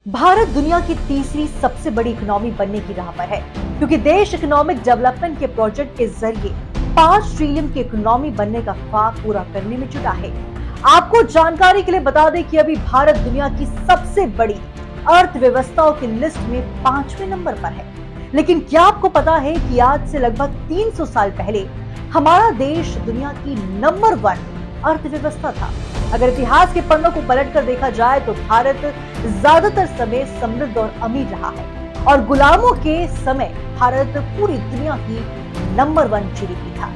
भारत दुनिया की तीसरी सबसे बड़ी इकोनॉमी बनने की राह पर है, क्योंकि देश इकोनॉमिक डेवलपमेंट के प्रोजेक्ट के जरिए 5 ट्रिलियन की इकोनॉमी बनने का ख्वाब पूरा करने में जुटा है। आपको जानकारी के लिए बता दें कि अभी भारत दुनिया की सबसे बड़ी अर्थव्यवस्थाओं की लिस्ट में 5वें नंबर पर है। लेकिन क्या आपको पता है कि आज से लगभग 300 साल पहले हमारा देश दुनिया की नंबर 1 अर्थव्यवस्था था। अगर इतिहास के पन्नों को पलटकर देखा जाए तो भारत ज्यादातर समय समृद्ध और अमीर रहा है, और गुलामों के समय भारत पूरी दुनिया की नंबर 1 जीडीपी था।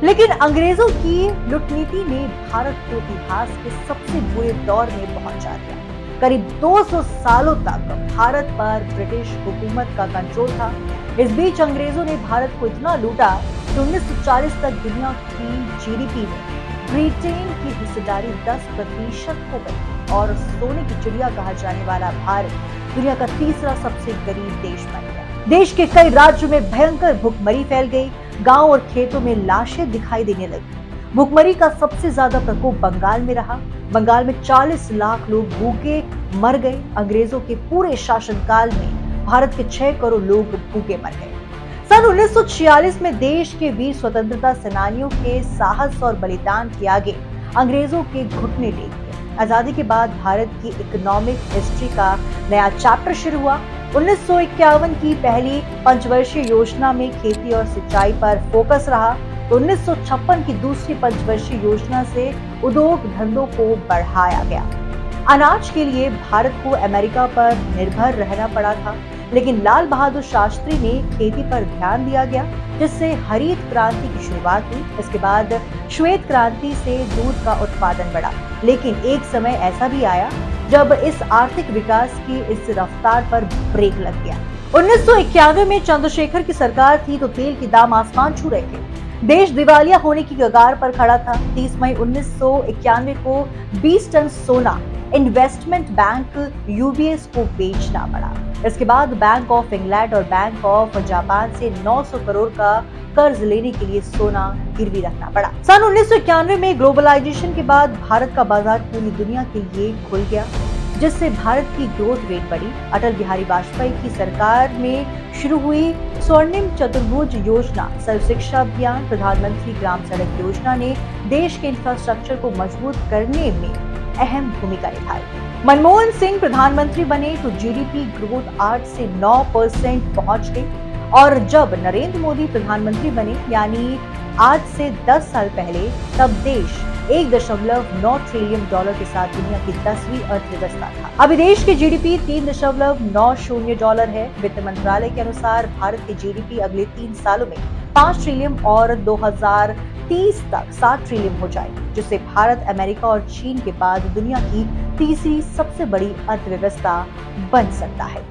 लेकिन अंग्रेजों की लूटनीति ने भारत को इतिहास के सबसे बुरे दौर में पहुंचा दिया। करीब 200 सालों तक भारत पर ब्रिटिश हुकूमत का कंट्रोल था। इस बीच अंग्रेजों ने भारत को इतना लूटा कि 1940 तक दुनिया की जीडीपी में ब्रिटेन की हिस्सेदारी 10% हो गई और सोने की चिड़िया कहा जाने वाला भारत दुनिया का तीसरा सबसे गरीब देश बन गया। देश के कई राज्यों में भयंकर भुखमरी फैल गई। गांव और खेतों में लाशें दिखाई देने लगी। भुखमरी का सबसे ज्यादा प्रकोप बंगाल में रहा। बंगाल में 40 लाख लोग भूखे मर गए। अंग्रेजों के पूरे शासनकाल में भारत के 6 करोड़ लोग भूखे मर गए। सन 1946 में देश के वीर स्वतंत्रता सेनानियों के साहस और बलिदान के आगे अंग्रेजों के घुटने टेक गए। आजादी के बाद भारत की इकोनॉमिक हिस्ट्री का नया चैप्टर शुरू हुआ। 1951 की पहली पंचवर्षीय योजना में खेती और सिंचाई पर फोकस रहा, तो 1956 की दूसरी पंचवर्षीय योजना से उद्योग धंधों को बढ़ाया गया। अनाज के लिए भारत को अमेरिका पर निर्भर रहना पड़ा था, लेकिन लाल बहादुर शास्त्री ने खेती पर ध्यान दिया गया, जिससे हरित क्रांति की शुरुआत हुई। इसके बाद श्वेत क्रांति से दूध का उत्पादन बढ़ा। लेकिन एक समय ऐसा भी आया जब इस आर्थिक विकास की इस रफ्तार पर ब्रेक लग गया। 1991 में चंद्रशेखर की सरकार थी तो तेल के दाम आसमान छू रहे थे। देश दिवालिया होने की कगार पर खड़ा था। 30 मई 1991 को 20 टन सोना इन्वेस्टमेंट बैंक यूबीएस को बेचना पड़ा। इसके बाद बैंक ऑफ इंग्लैंड और बैंक ऑफ जापान से 900 करोड़ का कर्ज लेने के लिए सोना गिरवी रखना पड़ा। सन 1991 में ग्लोबलाइजेशन के बाद भारत का बाजार पूरी दुनिया के लिए खुल गया, जिससे भारत की ग्रोथ रेट बढ़ी। अटल बिहारी वाजपेयी की सरकार में शुरू हुई स्वर्णिम चतुर्भुज योजना, सर्व शिक्षा अभियान, प्रधानमंत्री ग्राम सड़क योजना ने देश के इंफ्रास्ट्रक्चर को मजबूत करने में अहम भूमिका निभाई। मनमोहन सिंह प्रधानमंत्री बने तो जीडीपी ग्रोथ 8 से 9% पहुंच गई, और जब नरेंद्र मोदी प्रधानमंत्री बने, यानी आज से 10 साल पहले, तब देश $1.9 ट्रिलियन के साथ दुनिया की 10वीं अर्थव्यवस्था था। अभी देश की जीडीपी $3.90 है। वित्त मंत्रालय के अनुसार भारत की जीडीपी अगले 3 सालों में 5 ट्रिलियन और 2030 तक 7 ट्रिलियन हो जाएगी, जिससे भारत अमेरिका और चीन के बाद दुनिया की तीसरी सबसे बड़ी अर्थव्यवस्था बन सकता है।